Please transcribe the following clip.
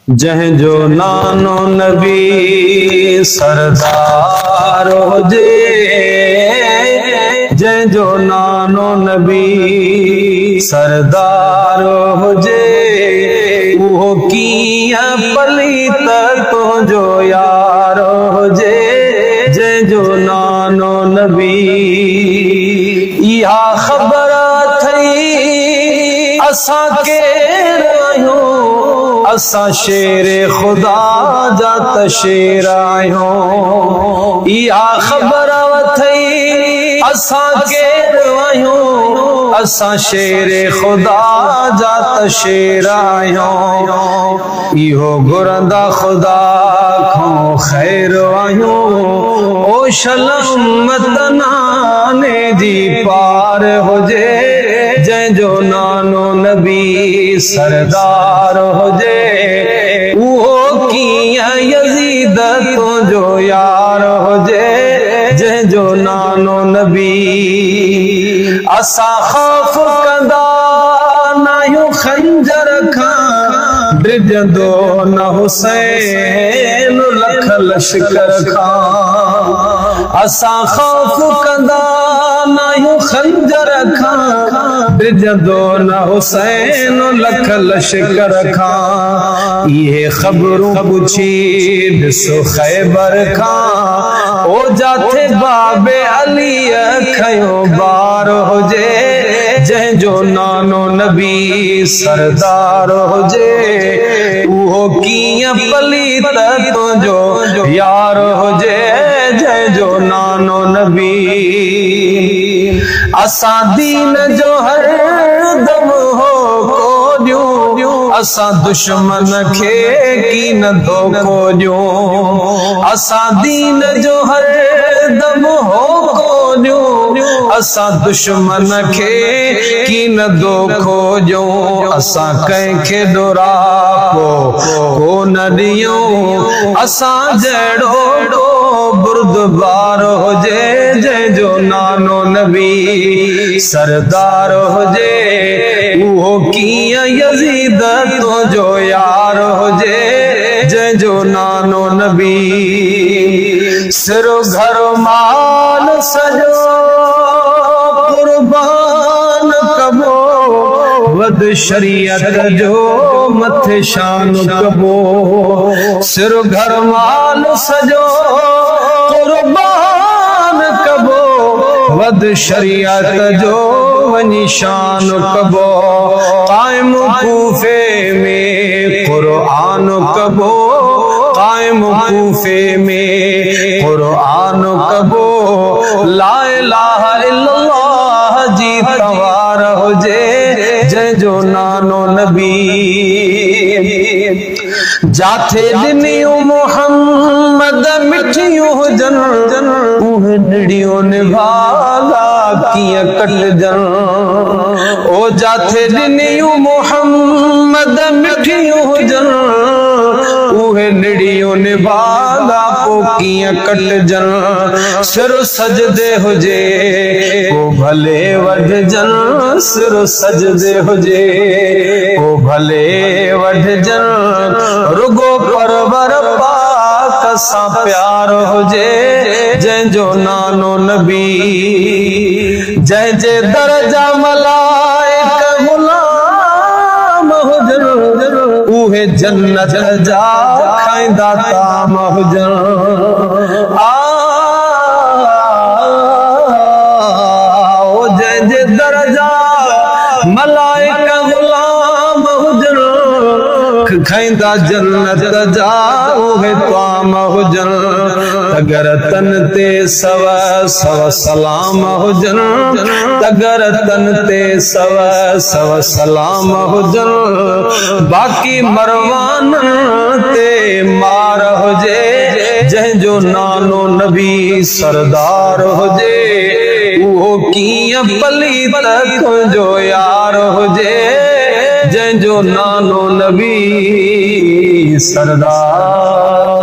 जंहिंजो नानो नबी सरदार हुजे, जंहिंजो नानो नबी सरदार हुजे, उहो कीअं पलीत तुंहिंजो यार हुजे। जंहिंजो नानो नबी इहा ख़बर अथई असां केरु आहियूं, असां शेर खुदा जा त शेर आहियूं। इहा ख़बर अथई असां केरु आहियूं, असां शेर खुदा जा त शेर आहियूं। इहो घुरंदा खुदा खां ख़ैर आहियूं, ओ शलमत नाने जी पार हुजे। जंहिंजो नानो नबी सरदार हुजे, उहो कीअं यज़ीद तुंहिंजो यार हुजे। जंहिंजो नानो नबी असां ख़ौफ़ कंदा नाहियूं खंजर खां, डिॼंदो न हुसैन लख लश्कर खां। असां ख़ौफ़ कंदा नाहियूं खंजर खां, डिॼंदो न हुसैन लख लश्कर खां। इहे ख़बरूं पुछी ॾिसो ख़ैबर खां, ओ जाथे बाबे अलीअ खयो बार हुजे। जंहिंजो नानो नबी सरदार हुजे, उहो कीअं पलीत तुंहिंजो यार हुजे। जंहिंजो नानो नबी असां दीन जो हर दम हो को ॾियूं, असां दुश्मन खे कीन धोखो ॾियूं। असां दीन जो हर दम हो को ॾियूं, असां दुश्मन खे कीन धोखो ॾियूं। असां कंहिंखे डोरापो कोन ॾियूं, असां जहिड़ो बुर्दबार हुजे। जंहिंजो नानो नबी सरदार हुजे, उहो कीअं यज़ीद तुंहिंजो यार हुजे। जंहिंजो नानो नबी सिरो घर माल सॼो कुर्बान कबो, वद शरीयत जो मथे शान कबो। सिरो घर माल सॼो कुर्बान कबो, वद शरीयत जो वञी शान कबो। क़ाइम कूफे में क़ुरआन कबो, क़ाइम कूफे में क़ुरआन कबो। ला इलाहा इल्लल्लाह जी तवार हुजे। जंहिंजो नानो नबी जाथे ॾिनियूं मोहम्मद मिठियूं हुजनि, उहे निड़ियूं निभागा कीअं कटजनि। ओ जाथे ॾिनियूं मोहम्मद मिठियूं हुजनि, उहे निड़ियूं निभागा पोइ कीअं कटजनि। सिर सजदे हुजे को भले वढजनि, सिर सजदे हुजे को भले वढजनि। रुगो परवर पाक सां प्यार हुजे। जंहिंजो नानो नबी जंहिंजे दर्जा मलाइक गुलाम हुजनि, उहे जन्नत जा खाईंदा ताम हुजनि। जंहिंजे दर्जा मलाइक गुलाम हुजनि, खाईंदा जन्नत जा उहे ताम हुजनि। अगर तन ते सव सव सलाम हुजनि, अगर तन ते सव सव सलाम हुजनि। बाक़ी मरवान ते मार हुजे। जंहिंजो नानो नबी सरदार हुजे, उहो कीअं पलीत तुंहिंजो यार हुजे। जंहिंजो नानो नबी सरदार